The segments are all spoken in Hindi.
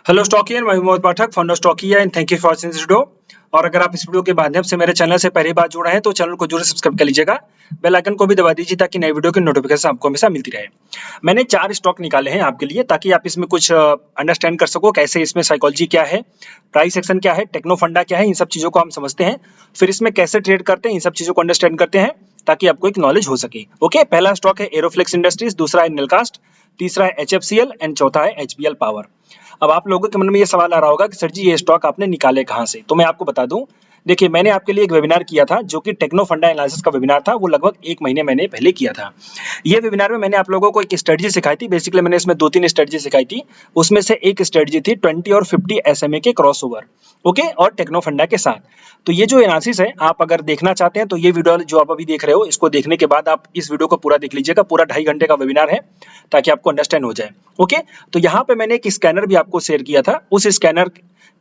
हेलो स्टॉकियन, मैं Mohammad Pathak, founder Stockia and thank you for watching this video. और अगर आप इस वीडियो के माध्यम से मेरे चैनल से पहली बार जुड़ रहे हैं तो चैनल को जरूर सब्सक्राइब कर लीजिएगा, बेल आइकन को भी दबा दीजिए ताकि नई वीडियो की नोटिफिकेशन आपको हमेशा मिलती रहे। मैंने 4 स्टॉक निकाले हैं आपके लिए ताकि आप इसमें कुछ अंडरस्टैंड कर सको, कैसे इसमें साइकोलॉजी क्या है, प्राइस एक्शन क्या है, टेक्नो फंडा क्या है, इन सब चीज़ों को हम समझते हैं। फिर इसमें कैसे ट्रेड करते हैं, इन सब चीज़ों को अंडरस्टैंड करते हैं ताकि आपको एक नॉलेज हो सके। ओके, पहला स्टॉक है एरोफ्लेक्स इंडस्ट्रीज, दूसरा है नेलकास्ट, तीसरा है एचएफसीएल एंड चौथा है एचबीएल पावर। अब आप लोगों के मन में ये सवाल आ रहा होगा कि सर जी ये स्टॉक आपने निकाले कहाँ से? तो मैं आपको बता दूं, देखिए मैंने आपके लिए एक वेबिनार किया था जो कि टेक्नो फंडा एनालिसिस का वेबिनार था। वो लगभग 1 महीने मैंने पहले किया था। ये वेबिनार में मैंने आप लोगों को एक स्ट्रेटजी सिखाई थी। बेसिकली मैंने इसमें 2-3 स्ट्रेटजी सिखाई थी। उसमें से एक स्ट्रेटजी थी 20 और 50 एसएमए के क्रॉसओवर, ओके, और टेक्नो फंडा के साथ। तो ये जो एनालिसिस है, आप अगर देखना चाहते हैं तो ये वीडियो जो आप अभी देख रहे हो, इसको देखने के बाद आप इस वीडियो को पूरा देख लीजिएगा। पूरा 2.5 घंटे का वेबिनार है ताकि आपको अंडरस्टैंड हो जाए। ओके, तो यहाँ पे मैंने एक स्कैनर भी आपको शेयर किया था। उस स्कैनर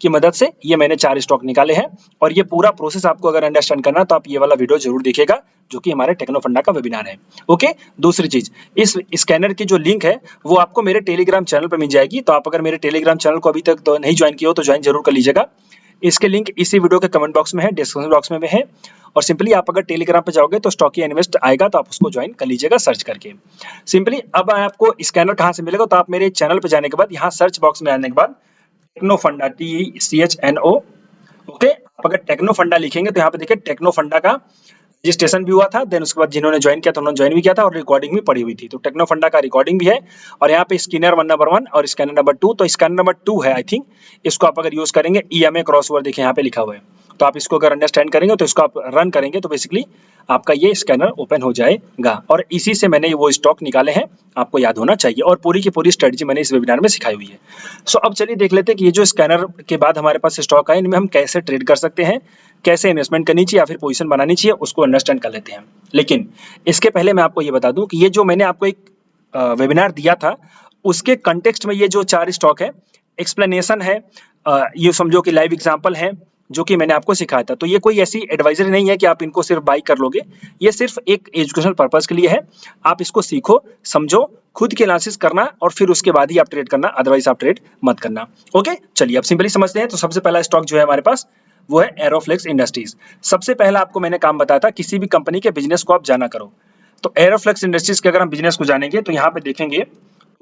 की मदद से ये मैंने 4 स्टॉक निकाले हैं और ये पूरा प्रोसेस आपको अगर अंडरस्टैंड करना तो आप ये वाला वीडियो जरूर देखिएगा जो कि हमारे टेक्नो फंडा का वेबिनार है। ओके, दूसरी चीज, इस स्कैनर की जो लिंक है वो आपको मेरे टेलीग्राम चैनल पर मिल जाएगी। तो आप अगर मेरे टेलीग्राम चैनल को अभी तक तो नहीं ज्वाइन किया हो तो ज्वाइन जरूर कर लीजिएगा। इसके लिंक इसी वीडियो के कमेंट बॉक्स में है, डिस्क्रिप्शन बॉक्स में भी है। और सिंपली आप अगर टेलीग्राम पे जाओगे तो स्टॉकी इन्वेस्ट आएगा, तो आप उसको ज्वाइन कर लीजिएगा सर्च करके। सिंपली अब आपको स्कैनर कहाँ से मिलेगा, तो आप मेरे चैनल पे जाने के बाद यहाँ सर्च बॉक्स में आने के बाद टेक्नो फंडा, TECHNO, ओके, आप अगर टेक्नो फंडा लिखेंगे तो यहाँ पे देखिए टेक्नो फंडा का रजिस्ट्रेशन भी हुआ था। देन उसके बाद जिन्होंने ज्वाइन किया था उन्होंने ज्वाइन भी किया था और रिकॉर्डिंग भी पड़ी हुई थी। तो टेक्नो फंडा का रिकॉर्डिंग भी है। और यहाँ पे स्कैनर नंबर 1 और स्कैनर नंबर 2, तो स्कैनर नंबर 2 है आई थिंक। इसको आप अगर यूज करेंगे, EMA क्रॉसओवर देखिए यहाँ पे लिखा हुआ है। तो आप इसको अगर अंडरस्टैंड करेंगे तो इसको आप रन करेंगे तो बेसिकली आपका ये स्कैनर ओपन हो जाएगा। और इसी से मैंने वो स्टॉक निकाले हैं, आपको याद होना चाहिए। और पूरी की पूरी स्ट्रेटजी मैंने इस वेबिनार में सिखाई हुई है। सो अब चलिए देख लेते हैं कि ये जो स्कैनर के बाद हमारे पास स्टॉक है, इनमें हम कैसे ट्रेड कर सकते हैं, कैसे इन्वेस्टमेंट करनी चाहिए या फिर पोजीशन बनानी चाहिए, उसको अंडरस्टैंड कर लेते हैं। लेकिन इसके पहले मैं आपको ये बता दूं कि ये जो मैंने आपको एक वेबिनार दिया था उसके कंटेक्स्ट में ये जो 4 स्टॉक है, एक्सप्लेनेशन है, ये समझो कि लाइव एग्जांपल है जो कि मैंने आपको सिखाया था। तो ये कोई ऐसी एडवाइजरी नहीं है कि आप इनको सिर्फ बाई कर लोगे। ये सिर्फ एक एजुकेशनल पर्पस के लिए है। आप इसको सीखो, समझो, खुद की एनालिसिस करना और फिर उसके बाद ही आप ट्रेड करना, अदरवाइज आप ट्रेड मत करना। ओके, चलिए अब सिंपली समझते हैं। तो सबसे पहला स्टॉक जो है हमारे पास वो है एरोफ्लेक्स इंडस्ट्रीज। सबसे पहला आपको मैंने काम बताया था, किसी भी कंपनी के बिजनेस को आप जाना करो। तो एरोफ्लेक्स इंडस्ट्रीज के अगर हम बिजनेस को जानेंगे तो यहाँ पे देखेंगे,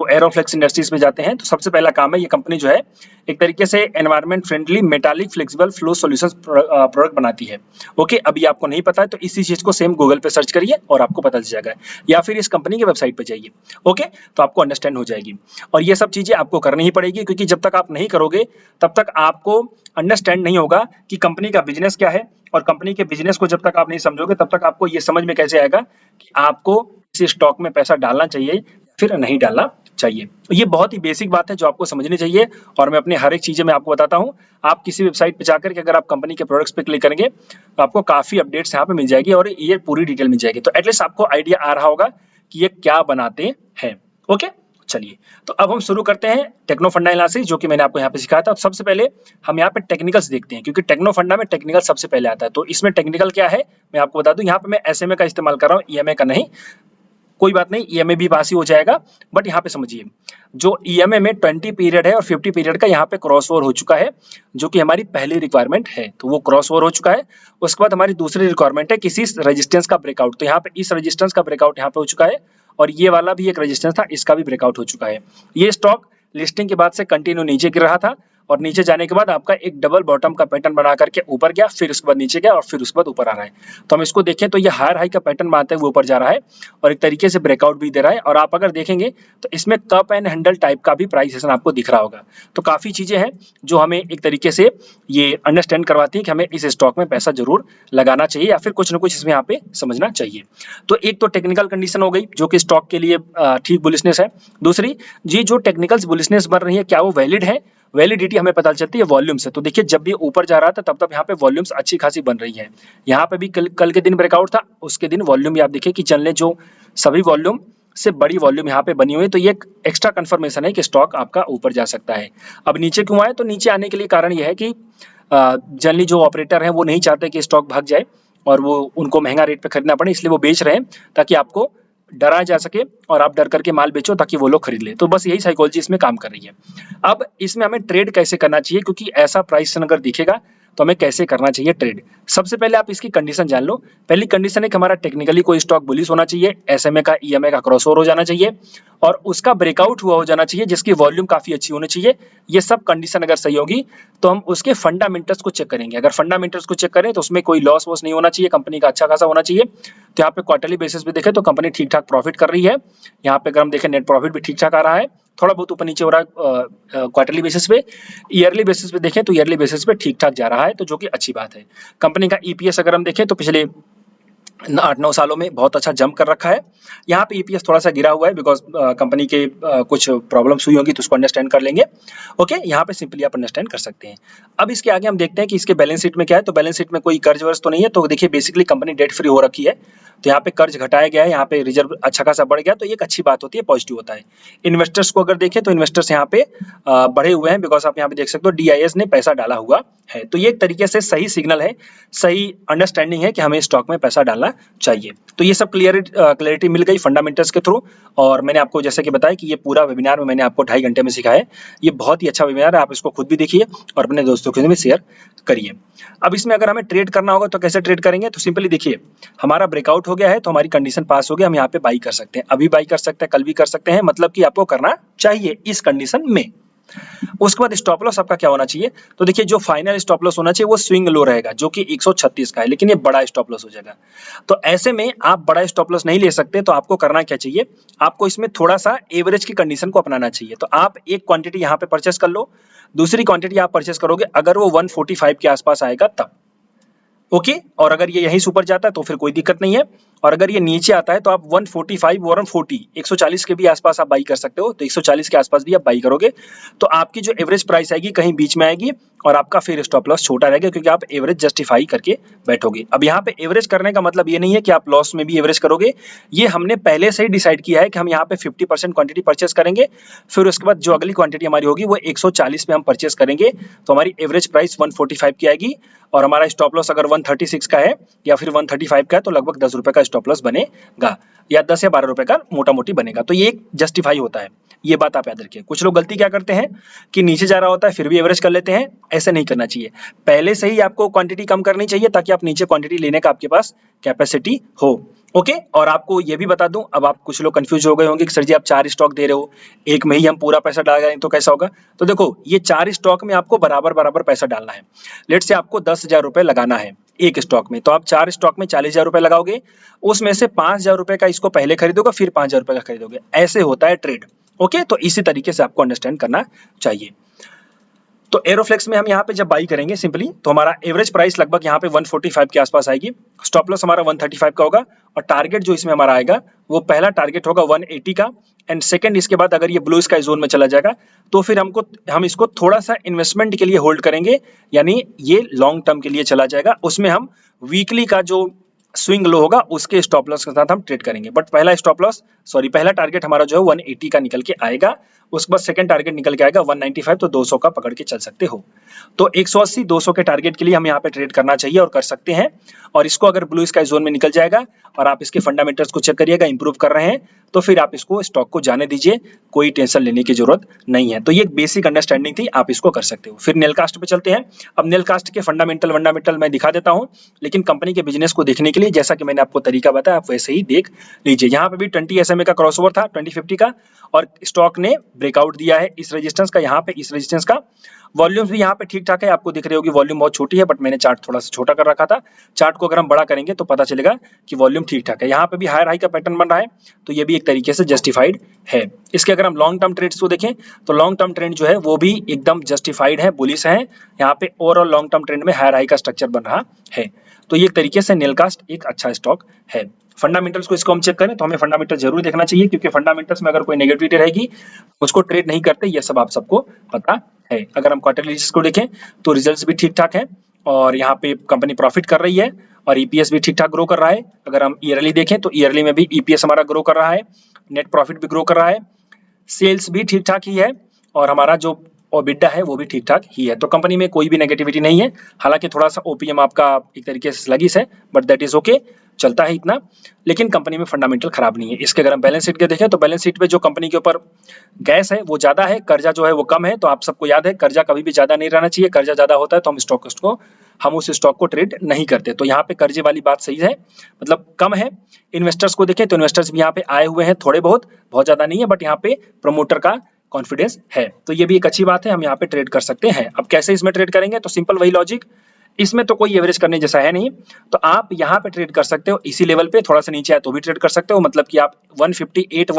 तो एरोफ्लेक्स इंडस्ट्रीज में जाते हैं तो सबसे पहला काम है, ये कंपनी जो है एक तरीके से environment friendly metallic flexible flow solutions product बनाती है। ओके, अभी आपको नहीं पता है तो इसी चीज को सेम गूगल पे सर्च करिए और आपको पता चल जाएगा, या फिर इस कंपनी की वेबसाइट पे जाइए। ओके, तो आपको अंडरस्टैंड हो जाएगी। और ये सब चीजें आपको करनी ही पड़ेगी, क्योंकि जब तक आप नहीं करोगे तब तक आपको अंडरस्टैंड नहीं होगा कि कंपनी का बिजनेस क्या है। और कंपनी के बिजनेस को जब तक आप नहीं समझोगे तब तक आपको ये समझ में कैसे आएगा कि आपको इस स्टॉक में पैसा डालना चाहिए या फिर नहीं डालना चाहिए। तो ये बहुत ही बेसिक बात है जो आपको समझनी चाहिए। और मैं अपने हर एक चीजें मैं आपको बताता हूँ। आप किसी वेबसाइट पे जाकर के अगर आप कंपनी के प्रोडक्ट्स पे क्लिक करेंगे तो आपको काफी अपडेट्स यहाँ पे मिल जाएगी और ये पूरी डिटेल मिल जाएगी। तो एटलीस्ट आपको आइडिया आ रहा होगा कि ये क्या बनाते हैं। ओके, चलिए तो अब हम शुरू करते हैं टेक्नो फंडा एनालिसिस जो कि मैंने आपको यहाँ पे सिखाया था। सबसे पहले हम यहाँ पे टेक्निकल्स देखते हैं, क्योंकि टेक्नो फंडा में टेक्निकल सबसे पहले आता है। तो इसमें टेक्निकल क्या है मैं आपको बता दूं। यहाँ पे मैं एसएमए का इस्तेमाल कर रहा हूँ, ईएमए का नहीं। कोई बात नहीं, ईएमए भी बासी हो जाएगा, बट यहाँ पे समझिए, जो ईएमए में 20 पीरियड है और 50 पीरियड का यहाँ पे क्रॉस ओवर हो चुका है, जो कि हमारी पहली रिक्वायरमेंट है। तो वो क्रॉस ओवर हो चुका है। उसके बाद हमारी दूसरी रिक्वायरमेंट है किसी रेजिस्टेंस का ब्रेकआउट। तो यहाँ पे इस रेजिस्टेंस का ब्रेकआउट यहाँ पे हो चुका है और ये वाला भी एक रेजिस्टेंस था, इसका भी ब्रेकआउट हो चुका है। ये स्टॉक लिस्टिंग के बाद से कंटिन्यू नीचे गिर रहा था और नीचे जाने के बाद आपका एक डबल बॉटम का पैटर्न बना करके ऊपर गया, फिर उसके बाद नीचे गया और फिर उसके बाद ऊपर आ रहा है। तो हम इसको देखें तो ये हायर हाई का पैटर्न बनाते हुए ऊपर जा रहा है और एक तरीके से ब्रेकआउट भी दे रहा है। और आप अगर देखेंगे तो इसमें कप एंड हैंडल टाइप का भी प्राइस एक्शन आपको दिख रहा होगा। तो काफी चीजें हैं जो हमें एक तरीके से ये अंडरस्टैंड करवाती है कि हमें इस स्टॉक में पैसा जरूर लगाना चाहिए या फिर कुछ ना कुछ इसमें यहाँ पे समझना चाहिए। तो एक तो टेक्निकल कंडीशन हो गई जो कि स्टॉक के लिए ठीक बुलिशनेस है। दूसरी जी, जो टेक्निकल्स बुलिशनेस बन रही है क्या वो वैलिड है? वैलिडिटी हमें पता चलती है वॉल्यूम से। तो देखिए जब भी ऊपर जा रहा था तब यहाँ पे वॉल्यूम्स अच्छी खासी बन रही है। यहाँ पे भी कल के दिन ब्रेकआउट था, उसके दिन वॉल्यूम भी आप देखिए कि चलने जो सभी वॉल्यूम से बड़ी वॉल्यूम यहाँ पे बनी हुई है। तो ये एक एक्स्ट्रा कंफर्मेशन है कि स्टॉक आपका ऊपर जा सकता है। अब नीचे क्यों आए? तो नीचे आने के लिए कारण यह है कि जनरली जो ऑपरेटर है वो नहीं चाहते कि स्टॉक भाग जाए और वो उनको महंगा रेट पे खरीदना पड़े, इसलिए वो बेच रहे हैं ताकि आपको डराया जा सके और आप डर करके माल बेचो ताकि वो लोग खरीद ले। तो बस यही साइकोलॉजी इसमें काम कर रही है। अब इसमें हमें ट्रेड कैसे करना चाहिए, क्योंकि ऐसा प्राइस अगर दिखेगा तो हमें कैसे करना चाहिए ट्रेड। सबसे पहले आप इसकी कंडीशन जान लो। पहली कंडीशन है कि हमारा टेक्निकली कोई स्टॉक बुलिश होना चाहिए, एसएमए का ईएमए का क्रॉसओवर हो जाना चाहिए और उसका ब्रेकआउट हुआ हो जाना चाहिए, जिसकी वॉल्यूम काफी अच्छी होनी चाहिए। ये सब कंडीशन अगर सही होगी तो हम उसके फंडामेंटल्स को चेक करेंगे। अगर फंडामेंटल्स को चेक करें तो उसमें कोई लॉस वॉस नहीं होना चाहिए, कंपनी का अच्छा खासा होना चाहिए। तो यहाँ पे क्वार्टरली बेसिस पे देखें तो कंपनी ठीक ठाक प्रॉफिट कर रही है। यहाँ पे अगर हम देखें नेट प्रॉफिट भी ठीक ठाक आ रहा है, थोड़ा बहुत ऊपर नीचे हो रहा है क्वार्टरली बेसिस पे। ईयरली बेसिस पे देखें तो ईयरली बेसिस पे ठीक ठाक जा रहा है, तो जो कि अच्छी बात है। कंपनी का ईपीएस अगर हम देखें तो पिछले 8-9 सालों में बहुत अच्छा जंप कर रखा है। यहाँ पे ईपीएस थोड़ा सा गिरा हुआ है बिकॉज कंपनी के कुछ प्रॉब्लम्स हुई होगी, तो उसको अंडरस्टैंड कर लेंगे। ओके, यहाँ पे सिंपली आप अंडरस्टैंड कर सकते हैं। अब इसके आगे हम देखते हैं कि इसके बैलेंस शीट में क्या है। तो बैलेंस शीट में कोई कर्ज वर्ज तो नहीं है, तो देखिए बेसिकली कंपनी डेट फ्री हो रखी है। तो यहाँ पे कर्ज घटाया गया है, यहाँ पे रिजर्व अच्छा खासा बढ़ गया, तो ये एक अच्छी बात होती है, पॉजिटिव होता है। इन्वेस्टर्स को अगर देखें तो इन्वेस्टर्स यहाँ पे बढ़े हुए हैं बिकॉज आप यहाँ पे देख सकते हो डीआईएस ने पैसा डाला हुआ है। तो ये एक तरीके से सही सिग्नल है, सही अंडरस्टैंडिंग है कि हमें स्टॉक में पैसा डालना चाहिए। तो ये सब क्लियरिटी मिल गई फंडामेंटल्स के थ्रू। और मैंने आपको जैसे कि बताया कि ये पूरा वेबिनार में मैंने आपको 2.5 घंटे में सिखाया है। ये बहुत ही अच्छा वेबिनार है, आप इसको खुद भी देखिए और अपने दोस्तों के साथ भी शेयर करिए। अब इसमें अगर हमें ट्रेड करना होगा तो कैसे ट्रेड करेंगे, तो सिंपली देखिए हमारा ब्रेकआउट हो गया है, तो हमारी कंडीशन पास हो गई, हम यहाँ पे बाई कर सकते हैं, अभी बाई कर सकते हैं, कल भी कर सकते हैं, मतलब कि आपको करना चाहिए इस कंडीशन में। उसके बाद स्टॉप लॉस आपका क्या होना चाहिए, तो देखिए जो फाइनल स्टॉप लॉस होना चाहिए वो स्विंग लो रहेगा, जो कि 136 का है, लेकिन ये बड़ा स्टॉप लॉस हो जाएगा। तो ऐसे में आप बड़ा स्टॉप लॉस नहीं ले सकते, तो आपको करना क्या चाहिए, आपको इसमें थोड़ा सा एवरेज की कंडीशन को अपनाना चाहिए। तो आप एक क्वांटिटी यहाँ पे परचेस कर लो, दूसरी क्वांटिटी आप परचेस करोगे अगर वो 145 के आसपास आएगा तब। ओके, और अगर ये यहीं से ऊपर जाता है तो फिर कोई दिक्कत नहीं है, और अगर ये नीचे आता है तो आप 145 और 140 के भी आसपास आप बाई कर सकते हो। तो 140 के आसपास भी आप बाई करोगे तो आपकी जो एवरेज प्राइस आएगी कहीं बीच में आएगी और आपका फिर स्टॉप लॉस छोटा रहेगा, क्योंकि आप एवरेज जस्टिफाई करके बैठोगे। अब यहाँ पे एवरेज करने का मतलब ये नहीं है कि आप लॉस में भी एवरेज करोगे, ये हमने पहले से ही डिसाइड किया है कि हम यहाँ पे 50% क्वांटिटी परचेस करेंगे, फिर उसके बाद जो अगली क्वांटिटी हमारी होगी वो 140 पे हम परचेस करेंगे, तो हमारी एवरेज प्राइस 145 की आएगी और हमारा स्टॉप लॉस अगर 136 का है या फिर 135 का है तो लगभग 10 रुपए का स्टॉप लॉस बनेगा, या 10 या 12 रुपए का मोटा मोटी बनेगा। तो ये एक जस्टिफाई होता है, ये बात आप याद रखिए। कुछ लोग गलती क्या करते हैं कि नीचे जा रहा होता है फिर भी एवरेज कर लेते हैं, ऐसे नहीं करना चाहिए। पहले से ही आपको क्वांटिटी कम करनी चाहिए ताकि आप नीचे क्वांटिटी लेने का आपके पास कैपेसिटी हो। ओके, और आपको ये भी बता दूं, अब आप कुछ लोग कंफ्यूज हो गए होंगे कि सर जी आप 4 स्टॉक दे रहे हो, एक में ही हम पूरा पैसा डाल रहे हैं तो कैसा होगा। तो देखो ये 4 स्टॉक में आपको बराबर बराबर पैसा डालना है। लेट से आपको 10,000 रुपए लगाना है एक स्टॉक में, तो आप 4 स्टॉक में 40,000 रुपए लगाओगे, उसमें से 5,000 रुपए का इसको पहले खरीदोगे फिर 5,000 रुपए का खरीदोगे, ऐसे होता है ट्रेड। ओके, तो इसी तरीके से आपको अंडरस्टैंड करना चाहिए। तो एरोफ्लेक्स में हम यहाँ पे जब बाई करेंगे सिंपली, तो हमारा एवरेज प्राइस लगभग यहाँ पे 145 के आसपास आएगी, स्टॉप लॉस हमारा 135 का होगा और टारगेट जो इसमें हमारा आएगा वो पहला टारगेट होगा 180 का, एंड सेकंड इसके बाद अगर ये ब्लू स्काई जोन में चला जाएगा तो फिर हम इसको थोड़ा सा इन्वेस्टमेंट के लिए होल्ड करेंगे, यानी ये लॉन्ग टर्म के लिए चला जाएगा। उसमें हम वीकली का जो स्विंग लो होगा उसके स्टॉप लॉस के साथ हम ट्रेड करेंगे, बट पहला टारगेट हमारा जो है 180 का निकल के आएगा, उसके बाद सेकंड टारगेट निकल के आएगा 195, तो 200 का पकड़ के चल सकते हो। तो 180 200 के टारगेट के लिए हम यहाँ पे ट्रेड करना चाहिए और कर सकते हैं, और इसको अगर ब्लू स्काई जोन में निकल जाएगा और आप इसके फंडामेंटल्स को चेक करिएगा, इंप्रूव कर रहे हैं, तो फिर आप इसको स्टॉक को जाने दीजिए, कोई टेंशन लेने की जरूरत नहीं है। तो ये एक बेसिक अंडरस्टैंडिंग थी, आप इसको कर सकते हो। फिर नेलकास्ट पे चलते हैं। अब नेलकास्ट के फंडामेंटल मैं दिखा देता हूँ, लेकिन कंपनी के बिजनेस को देखने के लिए जैसा कि मैंने आपको तरीका बताया आप वैसे ही देख लीजिए। यहाँ पे भी 20 SMA का क्रॉसओवर था 2050 का, और स्टॉक ने ब्रेकआउट दिया है इस रेजिस्टेंस का, यहाँ पे इस रेजिस्टेंस का। वॉल्यूम्स भी यहाँ पे ठीक ठाक है, आपको दिख रही होगी वॉल्यूम बहुत छोटी है, बट मैंने चार्ट थोड़ा सा छोटा कर रखा था। चार्ट को अगर हम बड़ा करेंगे तो पता चलेगा कि वॉल्यूम ठीक ठाक है। यहाँ पे भी हायर हाई का पैटर्न बन रहा है, तो ये भी एक तरीके से जस्टिफाइड है। इसके अगर हम लॉन्ग टर्म ट्रेड्स को देखें तो लॉन्ग टर्म ट्रेंड जो है वो भी एकदम जस्टिफाइड है, बुलिश है। यहाँ पे ओवरऑल लॉन्ग टर्म ट्रेंड में हायर हाई का स्ट्रक्चर बन रहा है, तो ये एक तरीके से नेलकास्ट एक अच्छा स्टॉक है। फंडामेंटल्स को इसको हम चेक करें तो हमें फंडामेंटल जरूर देखना चाहिए, क्योंकि फंडामेंटल्स में अगर कोई नेगेटिविटी रहेगी उसको ट्रेड नहीं करते, ये सब आप सबको पता है। अगर हम क्वार्टरली को देखें तो रिजल्ट्स भी ठीक ठाक है, और यहाँ पे कंपनी प्रॉफिट कर रही है और ईपीएस भी ठीक ठाक ग्रो कर रहा है। अगर हम ईयरली देखें तो ईयरली में भी ईपीएस हमारा ग्रो कर रहा है, नेट प्रॉफिट भी ग्रो कर रहा है, सेल्स भी ठीक ठाक ही है, और हमारा जो ओबिटा है वो भी ठीक ठाक ही है। तो कंपनी में कोई भी नेगेटिविटी नहीं है। हालांकि थोड़ा सा ओपीएम आपका एक तरीके से स्लगिश है, बट दैट इज ओके। चलता है इतना, लेकिन कंपनी में फंडामेंटल खराब नहीं है। इसके अगर हम बैलेंस शीट के देखें तो बैलेंस शीट पे जो कंपनी के ऊपर गैस है वो ज़्यादा है, कर्जा जो है वो कम है। तो आप सबको याद है कर्जा कभी भी ज़्यादा नहीं रहना चाहिए, कर्जा ज़्यादा होता है तो हम उस स्टॉक को ट्रेड नहीं करते। तो यहाँ पे कर्जे वाली बात सही है, मतलब कम है। इन्वेस्टर्स को देखें तो इन्वेस्टर्स भी यहाँ पे आए हुए हैं थोड़े बहुत ज़्यादा नहीं है, बट यहाँ पे प्रमोटर का कॉन्फिडेंस है, तो ये भी एक अच्छी बात है, हम यहाँ पे ट्रेड कर सकते हैं। अब कैसे इसमें ट्रेड करेंगे, तो सिंपल वही लॉजिक, इसमें तो कोई एवरेज करने जैसा है नहीं, तो आप यहाँ पे ट्रेड कर सकते हो इसी लेवल पे, थोड़ा सा नीचे आए तो भी ट्रेड कर सकते हो, मतलब कि आप 158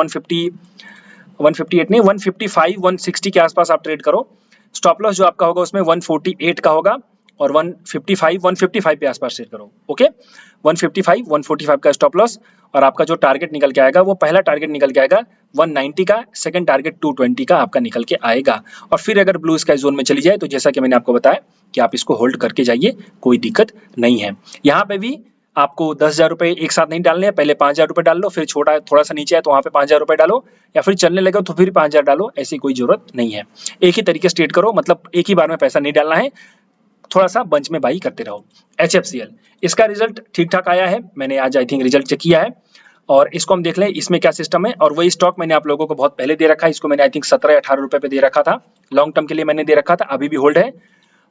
नहीं 155 160 के आसपास आप ट्रेड करो। स्टॉप लॉस जो आपका होगा उसमें 148 का होगा और 155 के आसपास ट्रेड करो। ओके, 155 145 का स्टॉप लॉस, और आपका जो टारगेट निकल के आएगा वो पहला टारगेट निकल के आएगा 190 का, सेकंड टारगेट 220 का आपका निकल के आएगा। और फिर अगर ब्लू स्काई जोन में चली जाए तो जैसा कि मैंने आपको बताया कि आप इसको होल्ड करके जाइए, कोई दिक्कत नहीं है। यहाँ पे भी आपको 10,000 रुपए एक साथ नहीं डालने हैं, पहले 5,000 रुपए डाल लो, फिर छोटा थोड़ा सा नीचे है तो वहाँ पे 5,000 रुपए डालो, या फिर चलने लगे तो फिर 5,000 डालो, ऐसी कोई जरूरत नहीं है। एक ही तरीके से ट्रेड करो, मतलब एक ही बार में पैसा नहीं डालना है, थोड़ा सा बंच में बाई करते रहो। HFCL, इसका रिजल्ट ठीक ठाक आया है, मैंने आज आई थिंक रिजल्ट चेक किया है, और इसको हम देख लें इसमें क्या सिस्टम है। और वही स्टॉक मैंने आप लोगों को बहुत पहले दे रखा है, इसको मैंने आई थिंक 17-18 रुपए पे दे रखा था, लॉन्ग टर्म के लिए मैंने दे रखा था, अभी भी होल्ड है।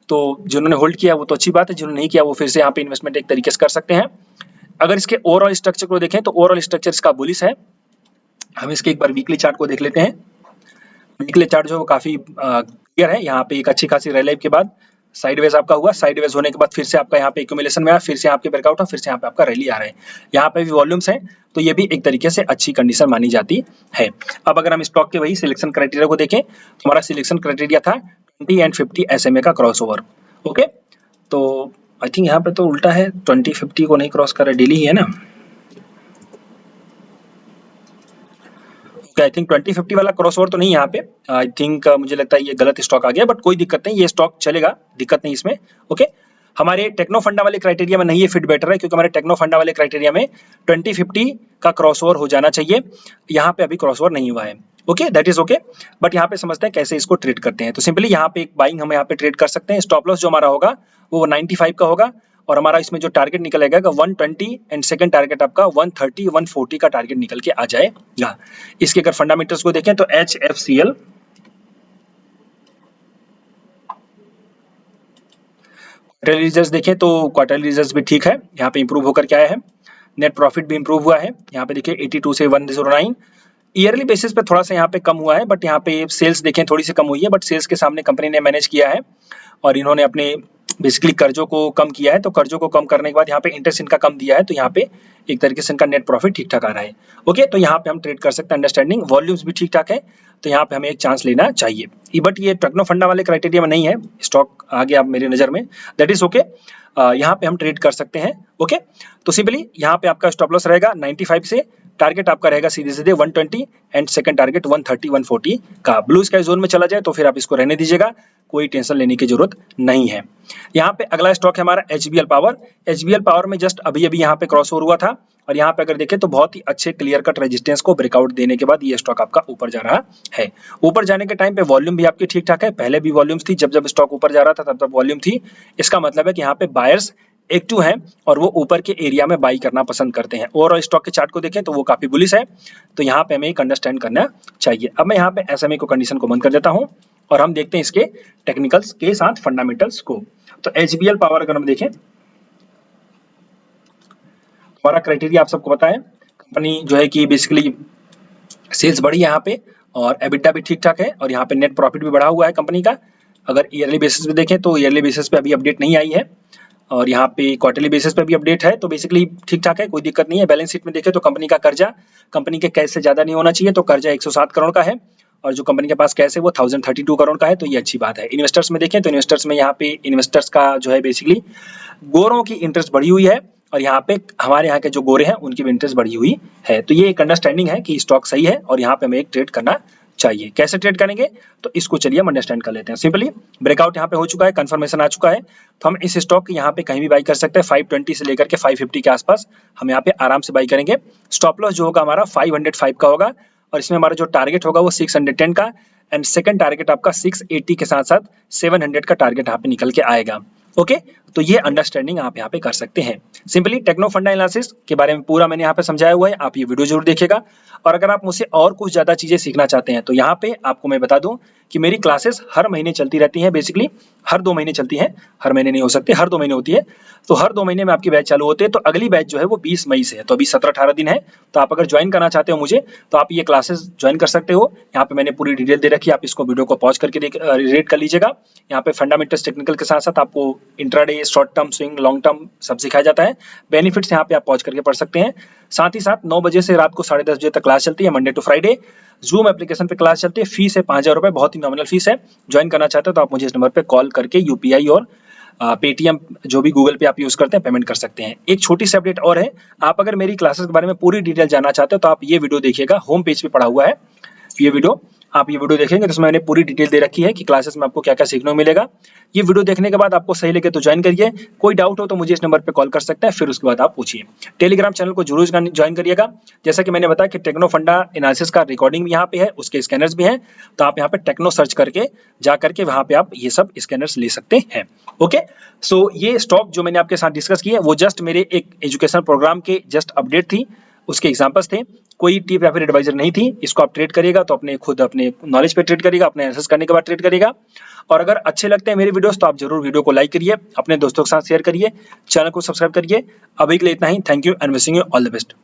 तो जिन्होंने होल्ड किया वो तो अच्छी बात है, जिन्होंने नहीं किया वो फिर से यहाँ पे इन्वेस्टमेंट एक तरीके से कर सकते हैं। अगर इसके ओवरऑल स्ट्रक्चर को देखें तो ओवरऑल स्ट्रक्चर इसका बुलिश है। हम इसके एक बार वीकली चार्ट को देख लेते हैं। वीकली चार्ट जो काफी क्लियर है, यहाँ पे एक अच्छी खासी रैली के बाद साइडवेज आपका हुआ, साइडवेज होने के बाद फिर से आपका यहाँ पे एक्यूमुलेशन में आया, फिर से आपके ब्रेकआउट है, फिर से यहाँ पे आपका रैली आ रहा है, यहाँ पे भी वॉल्यूम्स है, तो ये भी एक तरीके से अच्छी कंडीशन मानी जाती है। अब अगर हम स्टॉक के वही सिलेक्शन क्राइटेरिया को देखें तो हमारा सिलेक्शन क्राइटेरिया था 20 एंड 50 SMA का क्रॉसओवर। ओके, तो आई थिंक यहाँ पे तो उल्टा है, 20-50 को नहीं क्रॉस कर रहा, डेली ही है ना। आई थिंक 20-50 वाला क्रॉसओवर तो नहीं यहाँ पे, आई थिंक मुझे लगता है ये गलत स्टॉक आ गया, बट कोई दिक्कत नहीं, ये स्टॉक चलेगा, दिक्कत नहीं इसमें। ओके, हमारे टेक्नो फंडा वाले क्राइटेरिया में नहीं ये फिट बेटर है, क्योंकि हमारे टेक्नो फंडा वाले क्राइटेरिया में 20-50 का क्रॉसओवर हो जाना चाहिए, यहाँ पे अभी क्रॉसओवर नहीं हुआ है। Okay, that is okay, but यहाँ पे समझते हैं कैसे इसको ट्रेड करते हैं। तो सिंपली यहाँ पे एक बाइंग हम यहाँ पे ट्रेड कर सकते हैं। स्टॉप लॉस जो हमारा होगा वो 95 का होगा, और हमारा इसमें जो टारगेट निकलेगा 120 एंड सेकंड टारगेट आपका 130 140 का टारगेट निकल के आ जाएगा। इसके अगर फंडामेंटल्स को देखें तो HFCL क्वार्टरली रिजल्ट्स देखें तो क्वार्टरली रिजल्ट्स भी ठीक है, यहाँ पे इंप्रूव होकर के आया है। नेट प्रॉफिट भी इंप्रूव हुआ है, यहाँ पे देखिए 82 से 109। ईयरली बेसिस पे थोड़ा सा यहाँ पे कम हुआ है, बट यहाँ पे सेल्स देखें थोड़ी सी कम हुई है, बट सेल्स के सामने कंपनी ने मैनेज किया है, और इन्होंने अपने बेसिकली कर्जों को कम किया है। तो कर्जों को कम करने के बाद यहाँ पे इंटरेस्ट इनका कम दिया है, तो यहाँ पे एक तरीके से इनका नेट प्रॉफिट ठीक ठाक आ रहा है। ओके, तो यहाँ पे हम ट्रेड कर सकते हैं अंडरस्टैंडिंग, वॉल्यूम्स भी ठीक ठाक है, तो यहाँ पे हमें एक चांस लेना चाहिए। बट ये टेक्नो फंडा वाले क्राइटेरिया में नहीं है, स्टॉक आ गया मेरी नजर में, दैट इज ओके, यहाँ पे हम ट्रेड कर सकते हैं। ओके, तो सिंपली यहाँ पे आपका स्टॉप लॉस रहेगा 95 से, टारगेट आपका रहेगा सीधे सीधे 120 एंड सेकंड टारगेट 130 140 का। ब्लू स्काई जोन में चला जाए तो फिर आप इसको रहने दीजिएगा, कोई टेंशन लेने की जरूरत नहीं है। यहाँ पे अगला स्टॉक है हमारा HBL पावर। HBL पावर में जस्ट अभी अभी यहाँ पे क्रॉस ओवर हुआ था, और यहाँ पे अगर देखें तो बहुत ही अच्छे क्लियर कट रेजिस्टेंस को ब्रेकआउट देने के बाद ये स्टॉक आपका ऊपर जा रहा है। ऊपर जाने के टाइम पे वॉल्यूम भी आपकी ठीक ठाक है, पहले भी वॉल्यूम्स थी, जब स्टॉक ऊपर जा रहा था तब वॉल्यूम थी। इसका मतलब है कि यहाँ पे बायर्स एक्टिव हैं और वो ऊपर के एरिया में बाई करना पसंद करते हैं। ओवरऑल स्टॉक के चार्ट को देखें तो वो काफी बुलिश है, तो यहाँ पे हमें एक अंडरस्टैंड करना चाहिए। अब मैं यहाँ पे SMA को कंडीशन को बंद कर देता हूँ, और हम देखते हैं इसके टेक्निकल्स के साथ फंडामेंटल्स को। तो HBL पावर अगर हम देखें, हमारा क्राइटेरिया आप सबको पता है, कंपनी जो है कि बेसिकली सेल्स बढ़ी है यहाँ पे, और EBITDA भी ठीक ठाक है, और यहाँ पे नेट प्रॉफिट भी बढ़ा हुआ है कंपनी का। अगर ईयरली बेसिस पे देखें तो ईयरली बेसिस पे अभी अपडेट नहीं आई है, और यहाँ पे क्वार्टरली बेसिस पे भी अपडेट है, तो बेसिकली ठीक ठाक है, कोई दिक्कत नहीं है। बैलेंस शीट में देखें तो कंपनी का कर्जा कंपनी के कैश से ज्यादा नहीं होना चाहिए, तो कर्जा 107 करोड़ का है, और जो कंपनी के पास कैश है वो 1032 करोड़ का है, तो ये अच्छी बात है। इन्वेस्टर्स में देखें तो इन्वेस्टर्स में यहाँ पे इन्वेस्टर्स का जो है बेसिकली गोरों की इंटरेस्ट बढ़ी हुई है, और यहाँ पे हमारे यहाँ के जो गोरे हैं उनकी भी इंटरेस्ट बढ़ी हुई है। तो ये एक अंडरस्टैंडिंग है कि स्टॉक सही है, और यहाँ पे हमें एक ट्रेड करना चाहिए। कैसे ट्रेड करेंगे तो इसको चलिए हम अंडरस्टैंड कर लेते हैं। सिंपली ब्रेकआउट यहाँ पे हो चुका है, कंफर्मेशन आ चुका है, तो हम इस स्टॉक यहाँ पे कहीं भी बाई कर सकते हैं। 520 से लेकर के 550 के आसपास हम यहाँ पे आराम से बाई करेंगे। स्टॉप लॉस जो होगा हमारा 505 का होगा, और इसमें हमारा जो टारगेट होगा वो 610 का, एंड सेकंड टारगेट आपका 680 के साथ साथ 700 का टारगेट यहाँ पे निकल के आएगा। ओके, तो ये अंडरस्टैंडिंग आप यहाँ पे कर सकते हैं। सिंपली टेक्नो फंडा एनालिसिस के बारे में पूरा मैंने यहाँ पे समझाया हुआ है, आप ये वीडियो जरूर देखिएगा। और अगर आप मुझसे और कुछ ज़्यादा चीज़ें सीखना चाहते हैं तो यहाँ पे आपको मैं बता दूँ कि मेरी क्लासेस हर महीने चलती रहती हैं, बेसिकली हर 2 महीने चलती हैं, हर महीने नहीं हो सकती, हर 2 महीने होती है। तो हर 2 महीने में आपकी बैच चालू होते हैं। तो अगली बैच जो है वो 20 मई से है, तो अभी 17-18 दिन है। तो आप अगर ज्वाइन करना चाहते हो मुझे, तो आप ये क्लासेस ज्वाइन कर सकते हो। यहाँ पे मैंने पूरी डिटेल दे रखी है, आप इसको वीडियो को पॉज करके रीड कर लीजिएगा। यहाँ पे फंडामेंटल्स टेक्निकल के साथ साथ आपको intraday, short term, swing, long term सब सिखाया जाता है। बेनिफिट्स यहाँ पे आप पॉज करके पढ़ सकते हैं। साथ ही साथ 9 बजे से रात को 10:30 बजे तक क्लास चलती है, Monday to Friday. Zoom application पे क्लास चलती है, फीस है 5,000 रुपए, बहुत ही नॉमिनल फीस है। ज्वाइन करना चाहते हो तो आप मुझे इस नंबर पे कॉल करके यूपीआई और पेटीएम, जो भी गूगल पे आप यूज करते हैं, पेमेंट कर सकते हैं। एक छोटी सी अपडेट और है, आप अगर मेरी क्लासेस के बारे में पूरी डिटेल जानना चाहते हो तो आप ये वीडियो देखिएगा, होम पेज पे पड़ा हुआ है ये वीडियो। आप ये वीडियो देखेंगे तो इसमें मैंने पूरी डिटेल दे रखी है कि क्लासेस में आपको क्या क्या सीखने को मिलेगा। ये वीडियो देखने के बाद आपको सही लगे तो ज्वाइन करिए, कोई डाउट हो तो मुझे इस नंबर पे कॉल कर सकते हैं, फिर उसके बाद आप पूछिए। टेलीग्राम चैनल को जरूर ज्वाइन करिएगा। जैसा कि मैंने बताया कि टेक्नो फंडा एनालिसिस का रिकॉर्डिंग भी यहाँ पे है, उसके स्कैनर्स भी हैं, तो आप यहाँ पे टेक्नो सर्च करके जा करके वहाँ पे आप ये सब स्कैनर्स ले सकते हैं। ओके, सो ये स्टॉक जो मैंने आपके साथ डिस्कस किया है वो जस्ट मेरे एक एजुकेशन प्रोग्राम के जस्ट अपडेट थी, उसके एग्जांपल्स थे, कोई टिप या फिर एडवाइजर नहीं थी। इसको आप ट्रेड करिएगा तो अपने खुद अपने नॉलेज पे ट्रेड करिएगा, अपने एनालिसिस करने के बाद ट्रेड करिएगा। और अगर अच्छे लगते हैं मेरे वीडियोस तो आप जरूर वीडियो को लाइक करिए, अपने दोस्तों के साथ शेयर करिए, चैनल को सब्सक्राइब करिए। अभी के लिए इतना ही, thank you and wishing you all the best.